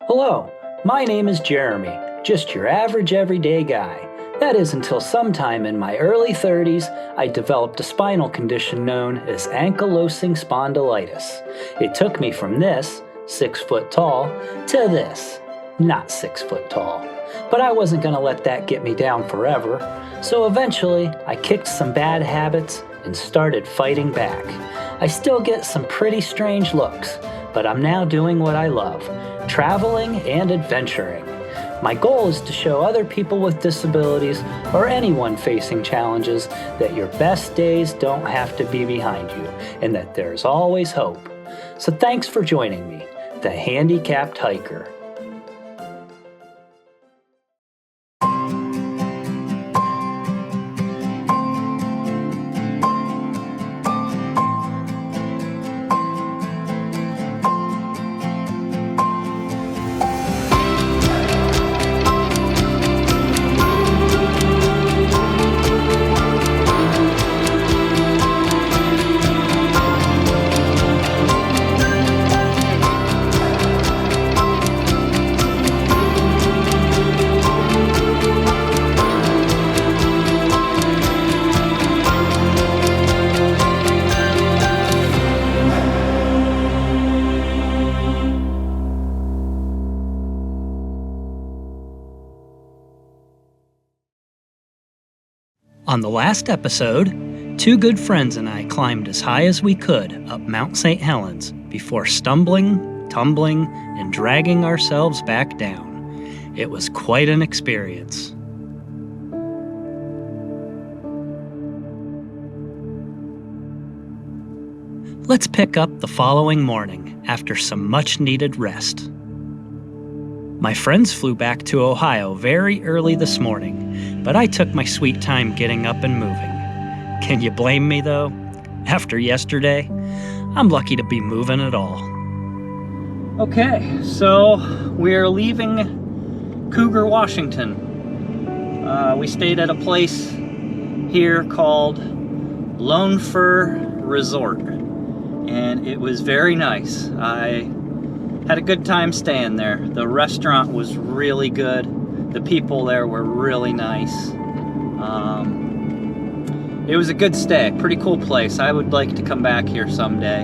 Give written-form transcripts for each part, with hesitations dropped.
Hello, my name is Jeremy, just your average everyday guy. That is until sometime in my early 30s, I developed a spinal condition known as ankylosing spondylitis. It took me from this, 6 foot tall, to this, not 6 foot tall. But I wasn't going to let that get me down forever, so eventually I kicked some bad habits and started fighting back. I still get some pretty strange looks, but I'm now doing what I love, traveling and adventuring. My goal is to show other people with disabilities or anyone facing challenges that your best days don't have to be behind you and that there's always hope. So thanks for joining me, the Handicapped Hiker. On the last episode, 2 good friends and I climbed as high as we could up Mount St. Helens before stumbling, tumbling, and dragging ourselves back down. It was quite an experience. Let's pick up the following morning after some much-needed rest. My friends flew back to Ohio very early this morning, but I took my sweet time getting up and moving. Can you blame me, though? After yesterday, I'm lucky to be moving at all. Okay, so we're leaving Cougar, Washington. We stayed at a place here called Lone Fir Resort, and it was very nice. I had a good time staying there. The restaurant was really good. The people there were really nice. It was a good stay. Pretty cool place. I would like to come back here someday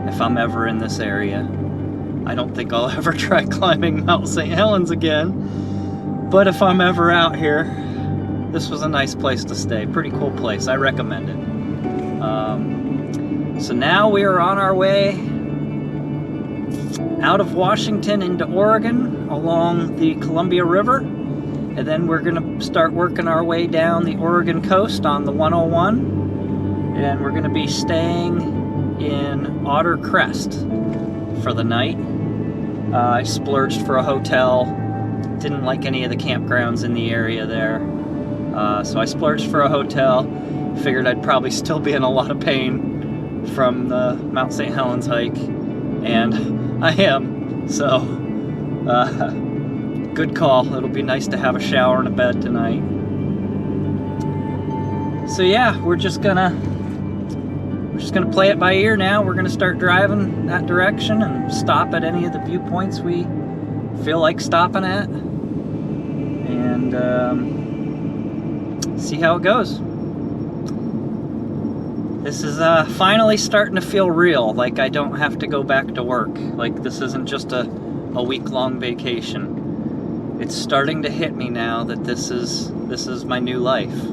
if I'm ever in this area. I don't think I'll ever try climbing Mount St. Helens again. But if I'm ever out here, this was a nice place to stay. Pretty cool place. I recommend it. So now we are on our way out of Washington into Oregon along the Columbia River, and then we're going to start working our way down the Oregon coast on the 101, and we're going to be staying in Otter Crest for the night. I splurged for a hotel, didn't like any of the campgrounds in the area there, so I splurged for a hotel, figured I'd probably still be in a lot of pain from the Mount St. Helens hike, and I am, so good call. It'll be nice to have a shower and a bed tonight. So yeah, we're just gonna play it by ear now. We're gonna start driving that direction and stop at any of the viewpoints we feel like stopping at, and see how it goes. This is finally starting to feel real, like I don't have to go back to work. Like this isn't just a week-long vacation. It's starting to hit me now that this is my new life.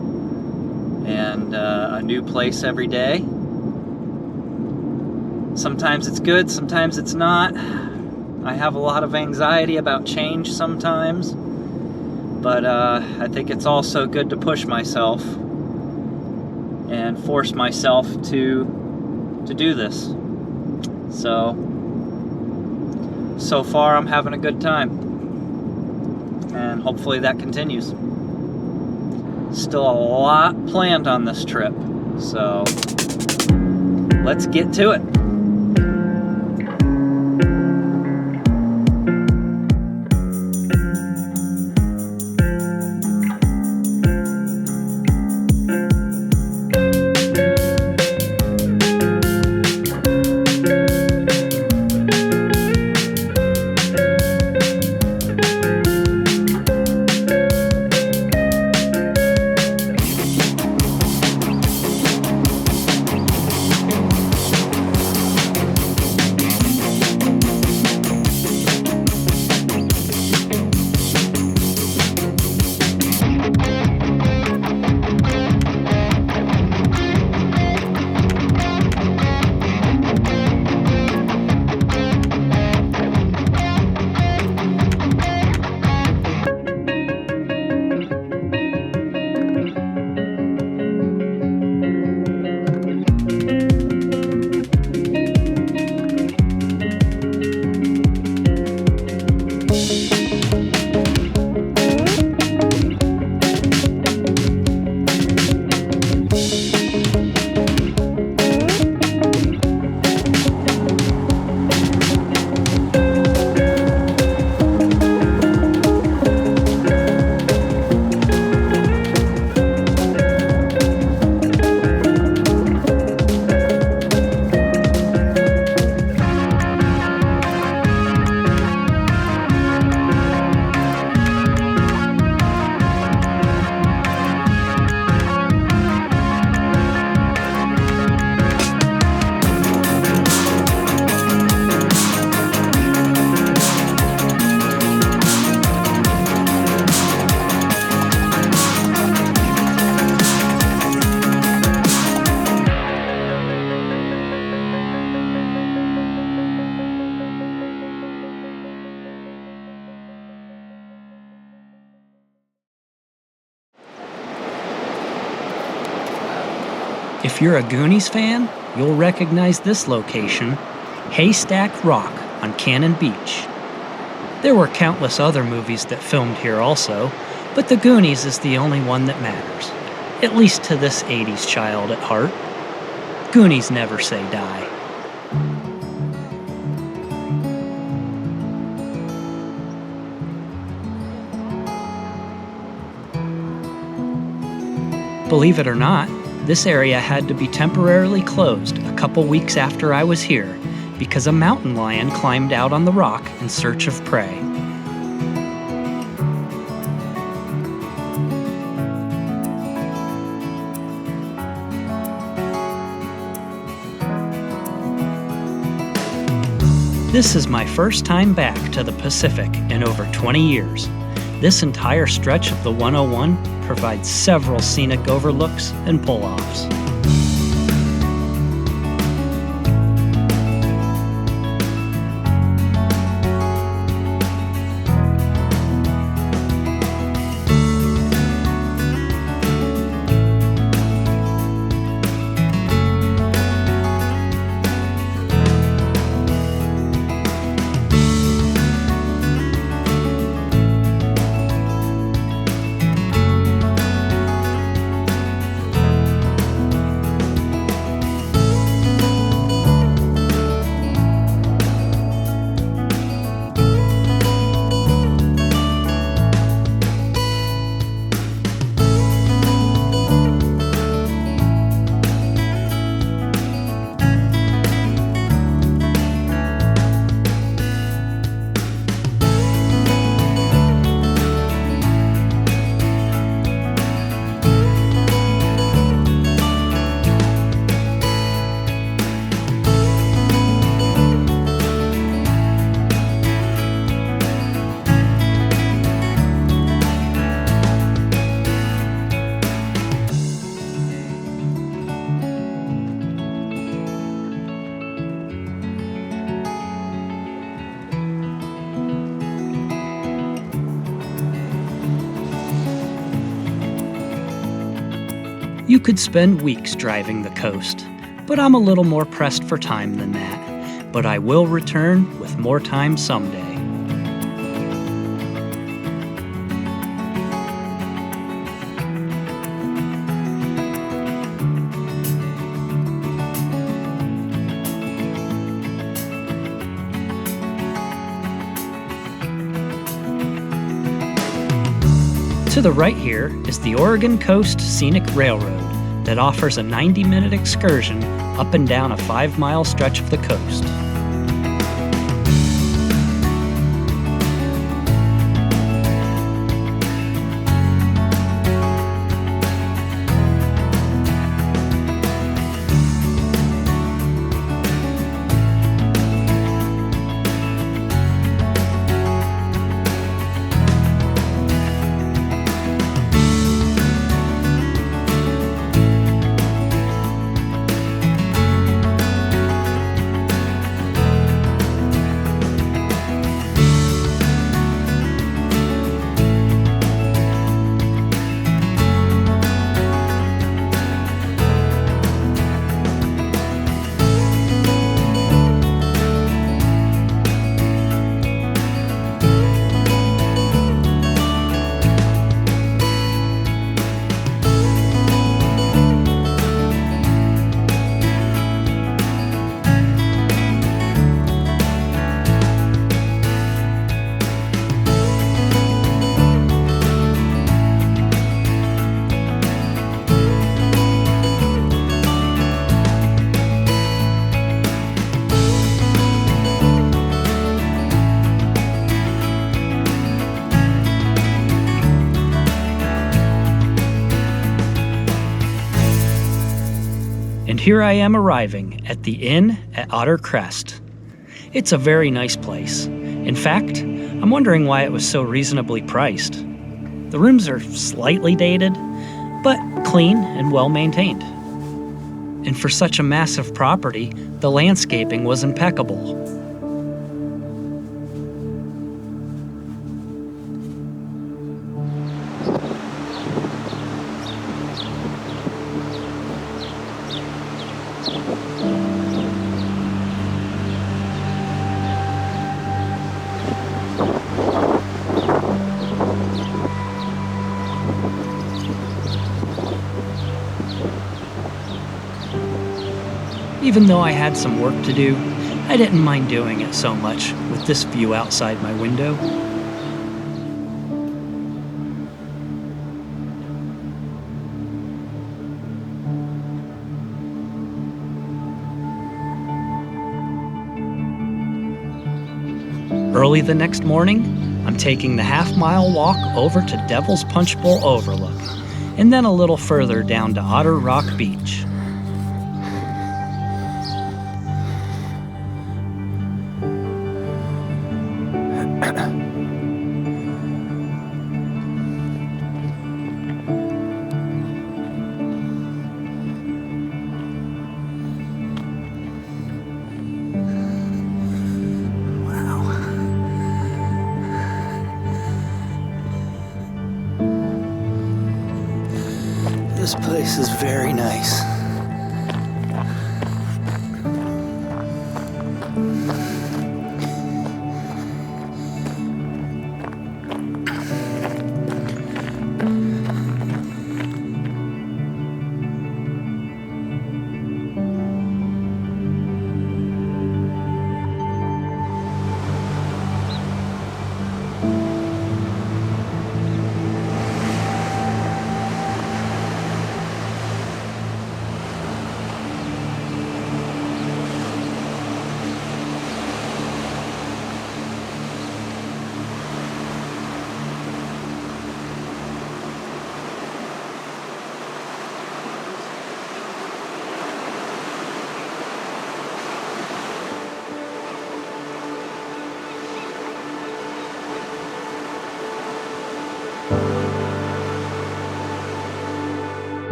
And a new place every day. Sometimes it's good, sometimes it's not. I have a lot of anxiety about change sometimes. But I think it's also good to push myself and force myself to do this. So far I'm having a good time, and hopefully that continues. Still a lot planned on this trip, so let's get to it. If you're a Goonies fan, you'll recognize this location, Haystack Rock on Cannon Beach. There were countless other movies that filmed here also, but The Goonies is the only one that matters, at least to this 80s child at heart. Goonies never say die. Believe it or not, this area had to be temporarily closed a couple weeks after I was here because a mountain lion climbed out on the rock in search of prey. This is my first time back to the Pacific in over 20 years. This entire stretch of the 101 provides several scenic overlooks and pull-offs. You could spend weeks driving the coast, but I'm a little more pressed for time than that. But I will return with more time someday. To the right here is the Oregon Coast Scenic Railroad that offers a 90-minute excursion up and down a 5-mile stretch of the coast. And here I am arriving at the inn at Otter Crest. It's a very nice place. In fact, I'm wondering why it was so reasonably priced. The rooms are slightly dated, but clean and well maintained. And for such a massive property, the landscaping was impeccable. Even though I had some work to do, I didn't mind doing it so much with this view outside my window. Early the next morning, I'm taking the half-mile walk over to Devil's Punchbowl Overlook, and then a little further down to Otter Rock Beach. This place is very nice.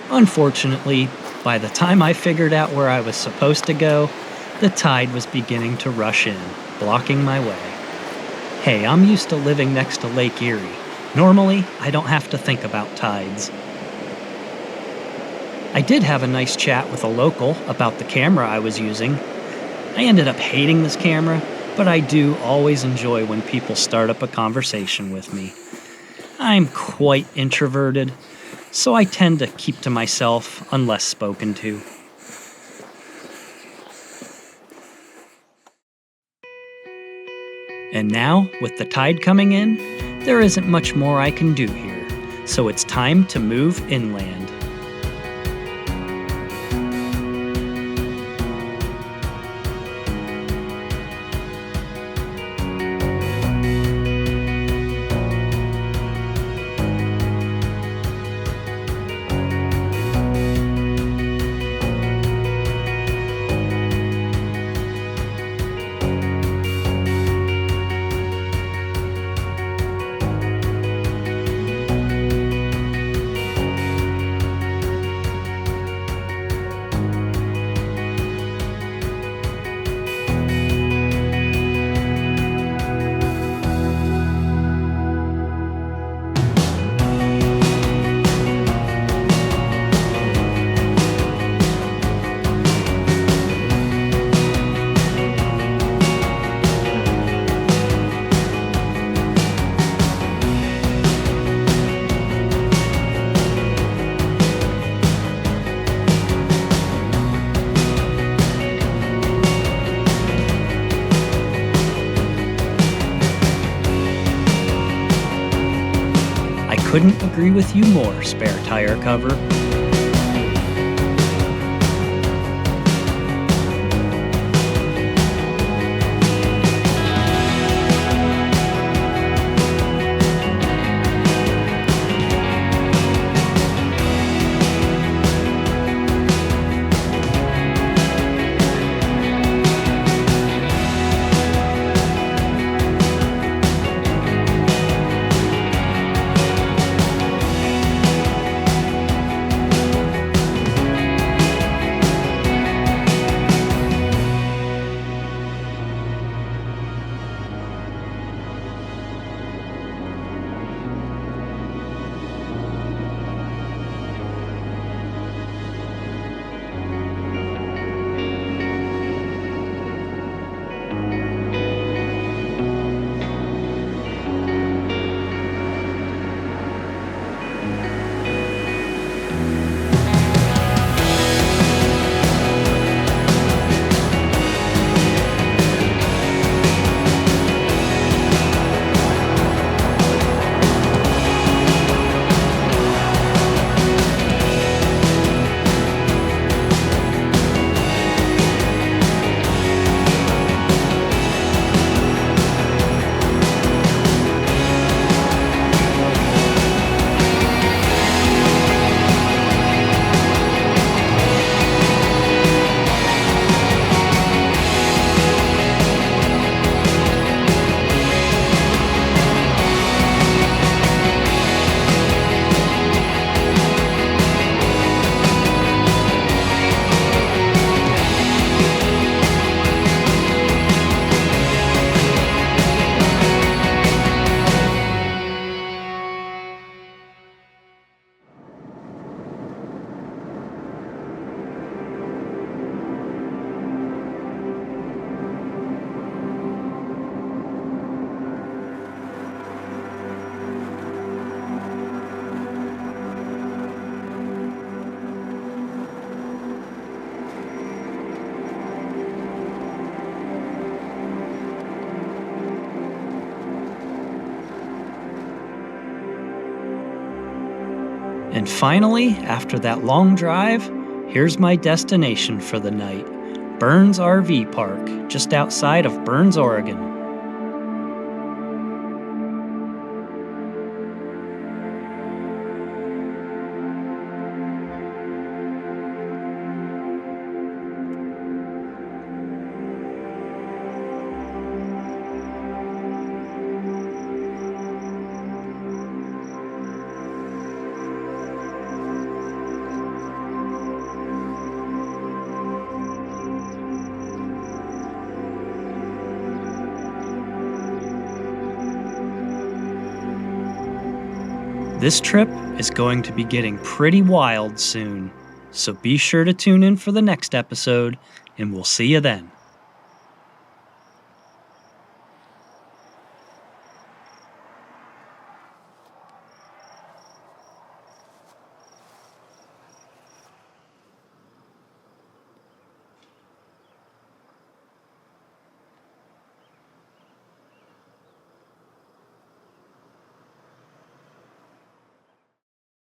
Unfortunately, by the time I figured out where I was supposed to go, the tide was beginning to rush in, blocking my way. Hey, I'm used to living next to Lake Erie. Normally, I don't have to think about tides. I did have a nice chat with a local about the camera I was using. I ended up hating this camera, but I do always enjoy when people start up a conversation with me. I'm quite introverted, so I tend to keep to myself unless spoken to. And now, with the tide coming in, there isn't much more I can do here, so it's time to move inland. Couldn't agree with you more, spare tire cover. And finally, after that long drive, here's my destination for the night, Burns RV Park, just outside of Burns, Oregon. This trip is going to be getting pretty wild soon, so be sure to tune in for the next episode, and we'll see you then.